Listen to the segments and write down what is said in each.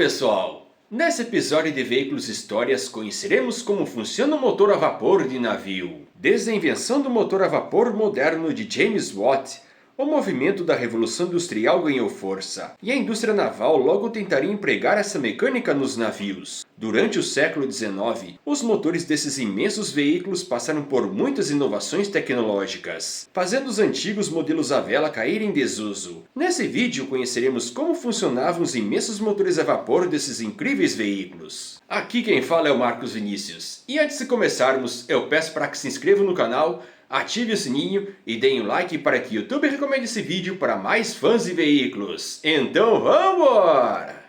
pessoal! Nesse episódio de Veículos Histórias conheceremos como funciona o motor a vapor de navio. Desde a invenção do motor a vapor moderno de James Watt, o movimento da Revolução Industrial ganhou força, e a indústria naval logo tentaria empregar essa mecânica nos navios. Durante o século XIX, os motores desses imensos veículos passaram por muitas inovações tecnológicas, fazendo os antigos modelos a vela caírem em desuso. Nesse vídeo conheceremos como funcionavam os imensos motores a vapor desses incríveis veículos. Aqui quem fala é o Marcos Vinícius, e antes de começarmos, eu peço para que se inscreva no canal, ative o sininho e deem um like para que o YouTube recomende esse vídeo para mais fãs de veículos. Então vamos!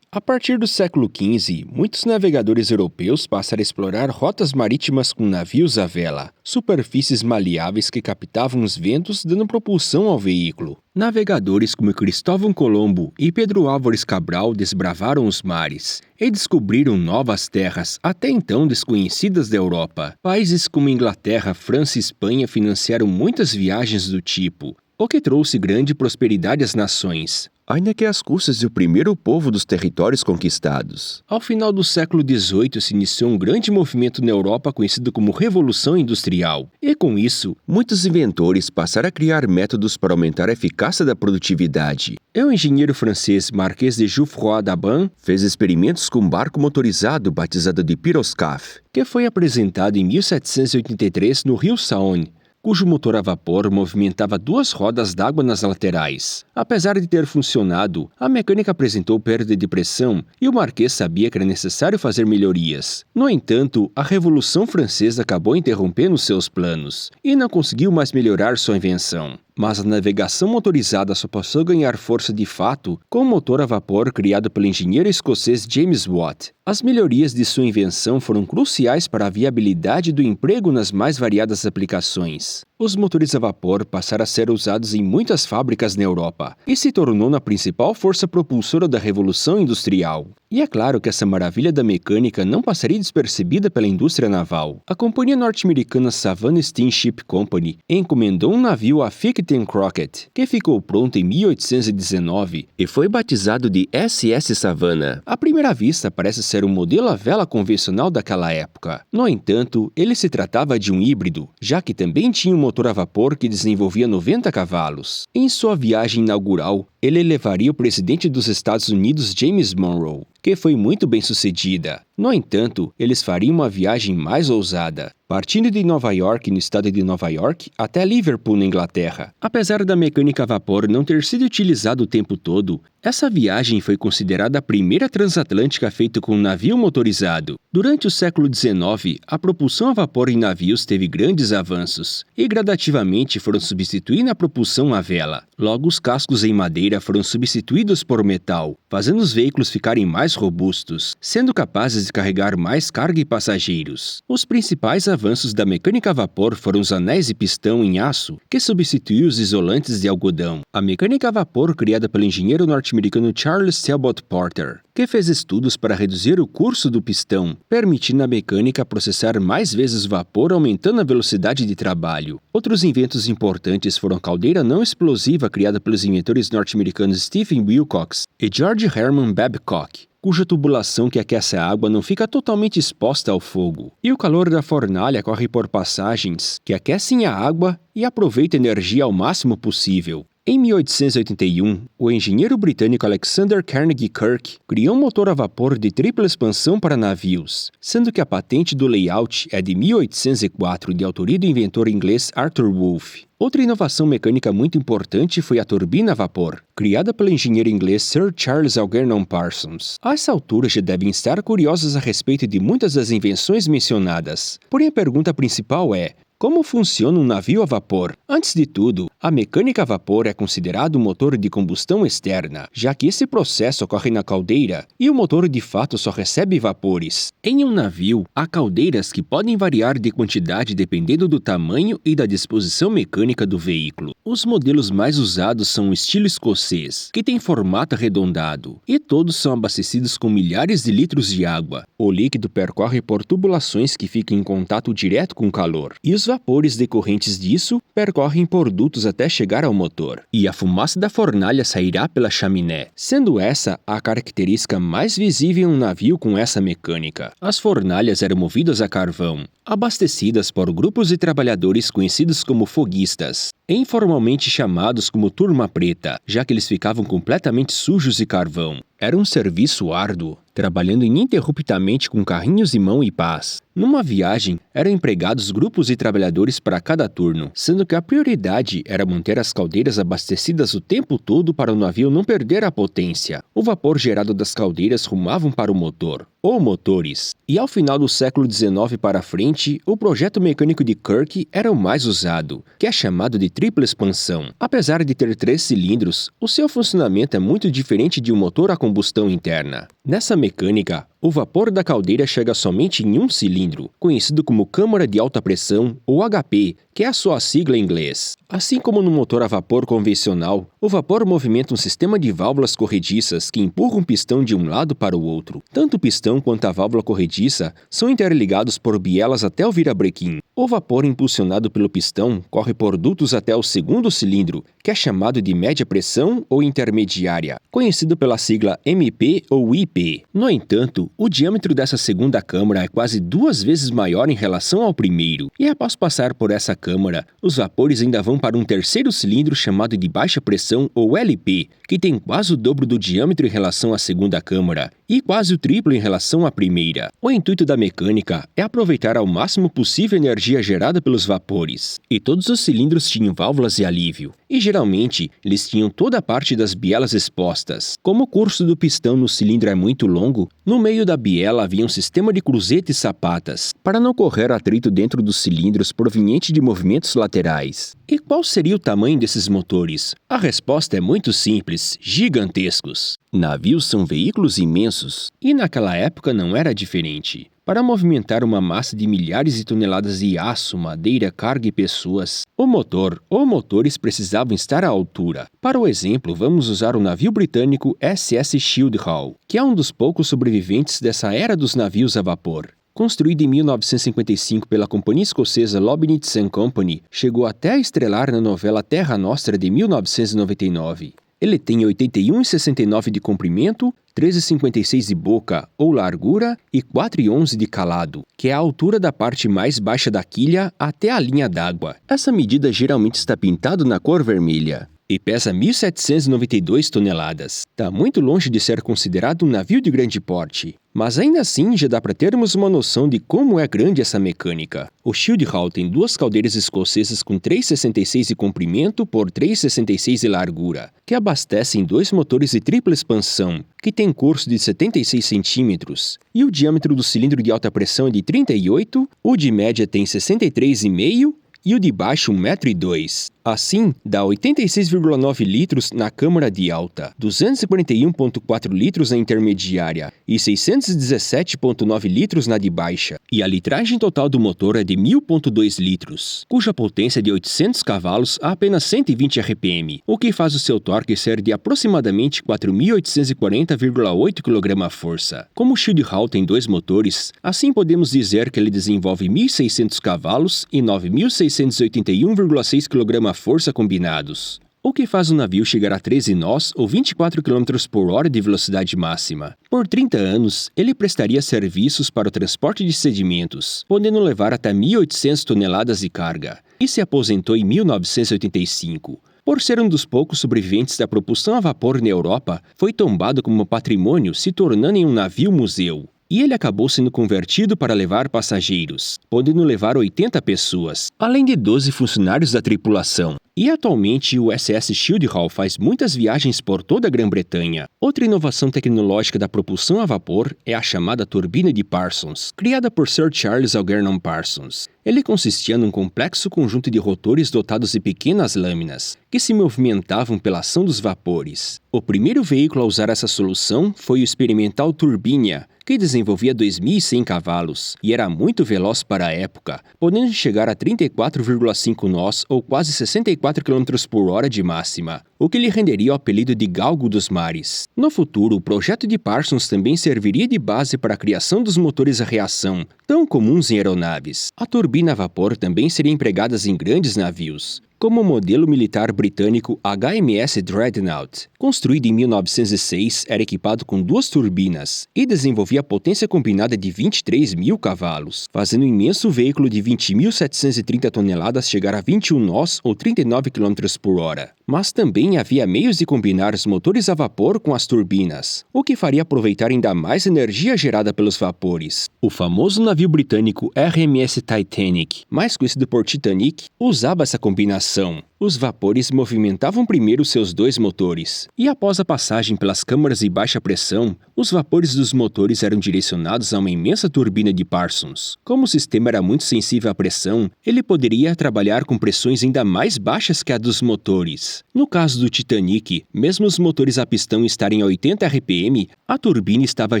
A partir do século XV, muitos navegadores europeus passaram a explorar rotas marítimas com navios à vela, superfícies maleáveis que captavam os ventos dando propulsão ao veículo. Navegadores como Cristóvão Colombo e Pedro Álvares Cabral desbravaram os mares e descobriram novas terras até então desconhecidas da Europa. Países como Inglaterra, França e Espanha financiaram muitas viagens do tipo, o que trouxe grande prosperidade às nações, ainda que às custas do primeiro povo dos territórios conquistados. Ao final do século XVIII se iniciou um grande movimento na Europa conhecido como Revolução Industrial, e com isso, muitos inventores passaram a criar métodos para aumentar a eficácia da produtividade. O engenheiro francês Marquês de Geoffroy d'Aban fez experimentos com um barco motorizado batizado de piroscaf, que foi apresentado em 1783 no rio Saône, cujo motor a vapor movimentava duas rodas d'água nas laterais. Apesar de ter funcionado, a mecânica apresentou perda de pressão e o Marquês sabia que era necessário fazer melhorias. No entanto, a Revolução Francesa acabou interrompendo seus planos e não conseguiu mais melhorar sua invenção. Mas a navegação motorizada só passou a ganhar força de fato com o motor a vapor criado pelo engenheiro escocês James Watt. As melhorias de sua invenção foram cruciais para a viabilidade do emprego nas mais variadas aplicações. Os motores a vapor passaram a ser usados em muitas fábricas na Europa e se tornou na principal força propulsora da Revolução Industrial. E é claro que essa maravilha da mecânica não passaria despercebida pela indústria naval. A companhia norte-americana Savannah Steamship Company encomendou um navio a Fickton Crockett, que ficou pronto em 1819 e foi batizado de SS Savannah. À primeira vista parece ser um modelo à vela convencional daquela época. No entanto, ele se tratava de um híbrido, já que também tinha um motor a vapor que desenvolvia 90 cavalos. Em sua viagem inaugural, ele levaria o presidente dos Estados Unidos James Monroe, que foi muito bem sucedida. No entanto, eles fariam uma viagem mais ousada, partindo de Nova York, no estado de Nova York, até Liverpool, na Inglaterra. Apesar da mecânica a vapor não ter sido utilizada o tempo todo, essa viagem foi considerada a primeira transatlântica feita com um navio motorizado. Durante o século XIX, a propulsão a vapor em navios teve grandes avanços, e gradativamente foram substituindo a propulsão à vela. Logo, os cascos em madeira foram substituídos por metal, fazendo os veículos ficarem mais robustos, sendo capazes de carregar mais carga e passageiros. Os principais avanços da mecânica a vapor foram os anéis de pistão em aço, que substituiu os isolantes de algodão. A mecânica a vapor criada pelo engenheiro norte-americano Charles Talbot Porter, que fez estudos para reduzir o curso do pistão, permitindo à mecânica processar mais vezes o vapor, aumentando a velocidade de trabalho. Outros inventos importantes foram a caldeira não explosiva criada pelos inventores norte-americanos Stephen Wilcox e George Herman Babcock, cuja tubulação que aquece a água não fica totalmente exposta ao fogo, e o calor da fornalha corre por passagens que aquecem a água e aproveitam a energia ao máximo possível. Em 1881, o engenheiro britânico Alexander Carnegie Kirk criou um motor a vapor de tripla expansão para navios, sendo que a patente do layout é de 1804, de autoria do inventor inglês Arthur Wolff. Outra inovação mecânica muito importante foi a turbina a vapor, criada pelo engenheiro inglês Sir Charles Algernon Parsons. A essa altura já devem estar curiosos a respeito de muitas das invenções mencionadas. Porém, a pergunta principal é: como funciona um navio a vapor? Antes de tudo, a mecânica a vapor é considerado um motor de combustão externa, já que esse processo ocorre na caldeira e o motor de fato só recebe vapores. Em um navio, há caldeiras que podem variar de quantidade dependendo do tamanho e da disposição mecânica do veículo. Os modelos mais usados são o estilo escocês, que tem formato arredondado, e todos são abastecidos com milhares de litros de água. O líquido percorre por tubulações que ficam em contato direto com o calor, e os vapores decorrentes disso percorrem por dutos até chegar ao motor, e a fumaça da fornalha sairá pela chaminé, sendo essa a característica mais visível em um navio com essa mecânica. As fornalhas eram movidas a carvão, abastecidas por grupos de trabalhadores conhecidos como foguistas, informalmente chamados como turma preta, já que eles ficavam completamente sujos de carvão. Era um serviço árduo, trabalhando ininterruptamente com carrinhos de mão e pás. Numa viagem, eram empregados grupos de trabalhadores para cada turno, sendo que a prioridade era manter as caldeiras abastecidas o tempo todo para o navio não perder a potência. O vapor gerado das caldeiras rumavam para o motor, ou motores. E ao final do século XIX para frente, o projeto mecânico de Kirk era o mais usado, que é chamado de tripla expansão. Apesar de ter 3 cilindros, o seu funcionamento é muito diferente de um motor a combustão interna. Nessa mecânica, o vapor da caldeira chega somente em um cilindro, conhecido como câmara de alta pressão, ou HP, que é a sua sigla em inglês. Assim como no motor a vapor convencional, o vapor movimenta um sistema de válvulas corrediças que empurram um pistão de um lado para o outro. Tanto o pistão quanto a válvula corrediça são interligados por bielas até o virabrequim. O vapor impulsionado pelo pistão corre por dutos até o segundo cilindro, que é chamado de média pressão ou intermediária, conhecido pela sigla MP ou IP. No entanto, o diâmetro dessa segunda câmara é quase 2 vezes maior em relação ao primeiro, e após passar por essa câmara, os vapores ainda vão para um terceiro cilindro chamado de baixa pressão ou LP, que tem quase o dobro do diâmetro em relação à segunda câmara e quase o triplo em relação à primeira. O intuito da mecânica é aproveitar ao máximo possível a energia gerada pelos vapores, e todos os cilindros tinham válvulas de alívio, e geralmente eles tinham toda a parte das bielas expostas. Como o curso do pistão no cilindro é muito longo, no meio da biela havia um sistema de cruzeta e sapatas, para não correr atrito dentro dos cilindros proveniente de movimentos laterais. E qual seria o tamanho desses motores? A resposta é muito simples: gigantescos. Navios são veículos imensos, e naquela época não era diferente. Para movimentar uma massa de milhares de toneladas de aço, madeira, carga e pessoas, o motor ou motores precisavam estar à altura. Para o exemplo, vamos usar o navio britânico SS Shield Hall, que é um dos poucos sobreviventes dessa era dos navios a vapor. Construído em 1955 pela companhia escocesa Lobnitz & Company, chegou até a estrelar na novela Terra Nostra de 1999. Ele tem 81,69 de comprimento, 13,56 de boca ou largura e 4,11 de calado, que é a altura da parte mais baixa da quilha até a linha d'água. Essa medida geralmente está pintado na cor vermelha e pesa 1.792 toneladas. Está muito longe de ser considerado um navio de grande porte, mas ainda assim já dá para termos uma noção de como é grande essa mecânica. O Shield Hall tem 2 caldeiras escocesas com 3,66 de comprimento por 3,66 de largura, que abastecem 2 motores de tripla expansão, que tem curso de 76 centímetros, e o diâmetro do cilindro de alta pressão é de 38, o de média tem 63,5 e o de baixo 1,2 m. Assim, dá 86,9 litros na câmara de alta, 241,4 litros na intermediária e 617,9 litros na de baixa. E a litragem total do motor é de 1.000,2 litros, cuja potência é de 800 cavalos a apenas 120 RPM, o que faz o seu torque ser de aproximadamente 4.840,8 kgf. Como o Shield Hall tem 2 motores, assim podemos dizer que ele desenvolve 1.600 cavalos e 9.681,6 kgf combinados, o que faz o navio chegar a 13 nós ou 24 km por hora de velocidade máxima. Por 30 anos, ele prestaria serviços para o transporte de sedimentos, podendo levar até 1.800 toneladas de carga, e se aposentou em 1985. Por ser um dos poucos sobreviventes da propulsão a vapor na Europa, foi tombado como patrimônio, se tornando em um navio-museu. E ele acabou sendo convertido para levar passageiros, podendo levar 80 pessoas, além de 12 funcionários da tripulação. E atualmente o SS Shield Hall faz muitas viagens por toda a Grã-Bretanha. Outra inovação tecnológica da propulsão a vapor é a chamada turbina de Parsons, criada por Sir Charles Algernon Parsons. Ele consistia num complexo conjunto de rotores dotados de pequenas lâminas, que se movimentavam pela ação dos vapores. O primeiro veículo a usar essa solução foi o experimental Turbinia, que desenvolvia 2.100 cavalos e era muito veloz para a época, podendo chegar a 34,5 nós ou quase 64 104 km por hora de máxima, o que lhe renderia o apelido de Galgo dos Mares. No futuro, o projeto de Parsons também serviria de base para a criação dos motores a reação, tão comuns em aeronaves. A turbina a vapor também seria empregada em grandes navios, como o modelo militar britânico HMS Dreadnought. Construído em 1906, era equipado com 2 turbinas e desenvolvia potência combinada de 23.000 cavalos, fazendo o imenso veículo de 20.730 toneladas chegar a 21 nós ou 39 km por hora. Mas também havia meios de combinar os motores a vapor com as turbinas, o que faria aproveitar ainda mais energia gerada pelos vapores. O famoso navio britânico RMS Titanic, mais conhecido por Titanic, usava essa combinação. Os vapores movimentavam primeiro seus 2 motores, e após a passagem pelas câmaras de baixa pressão, os vapores dos motores eram direcionados a uma imensa turbina de Parsons. Como o sistema era muito sensível à pressão, ele poderia trabalhar com pressões ainda mais baixas que a dos motores. No caso do Titanic, mesmo os motores a pistão estarem a 80 RPM, a turbina estava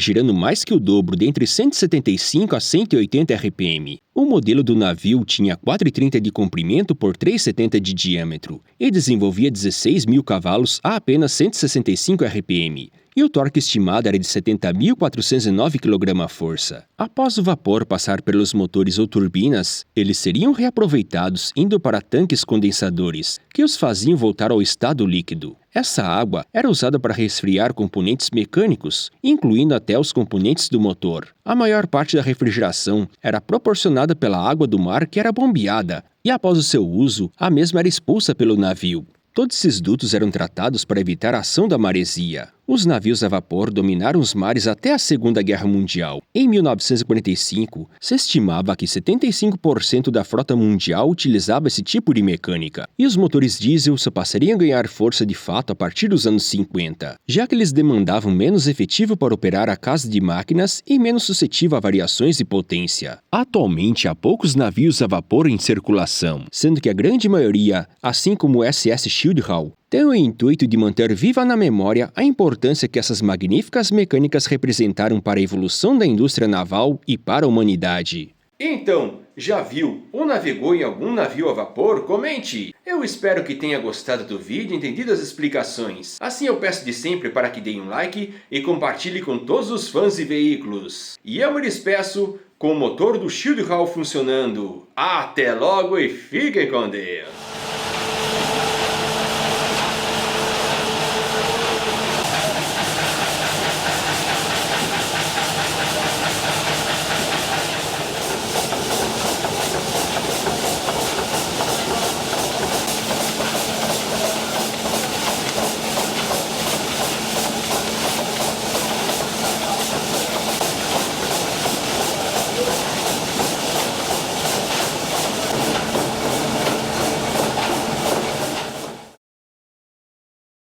girando mais que o dobro, de entre 175 a 180 RPM. O modelo do navio tinha 4,30 de comprimento por 3,70 de diâmetro e desenvolvia 16.000 cavalos a apenas 165 RPM. E o torque estimado era de 70.409 kgf. Após o vapor passar pelos motores ou turbinas, eles seriam reaproveitados indo para tanques condensadores, que os faziam voltar ao estado líquido. Essa água era usada para resfriar componentes mecânicos, incluindo até os componentes do motor. A maior parte da refrigeração era proporcionada pela água do mar que era bombeada, e após o seu uso, a mesma era expulsa pelo navio. Todos esses dutos eram tratados para evitar a ação da maresia. Os navios a vapor dominaram os mares até a Segunda Guerra Mundial. Em 1945, se estimava que 75% da frota mundial utilizava esse tipo de mecânica, e os motores diesel só passariam a ganhar força de fato a partir dos anos 50, já que eles demandavam menos efetivo para operar a casa de máquinas e menos suscetível a variações de potência. Atualmente, há poucos navios a vapor em circulação, sendo que a grande maioria, assim como o SS Shield Hall, tem o intuito de manter viva na memória a importância que essas magníficas mecânicas representaram para a evolução da indústria naval e para a humanidade. Então, já viu ou navegou em algum navio a vapor? Comente! Eu espero que tenha gostado do vídeo e entendido as explicações. Assim eu peço de sempre para que deem um like e compartilhe com todos os fãs de veículos. E eu me despeço com o motor do Shield Hall funcionando. Até logo e fiquem com Deus!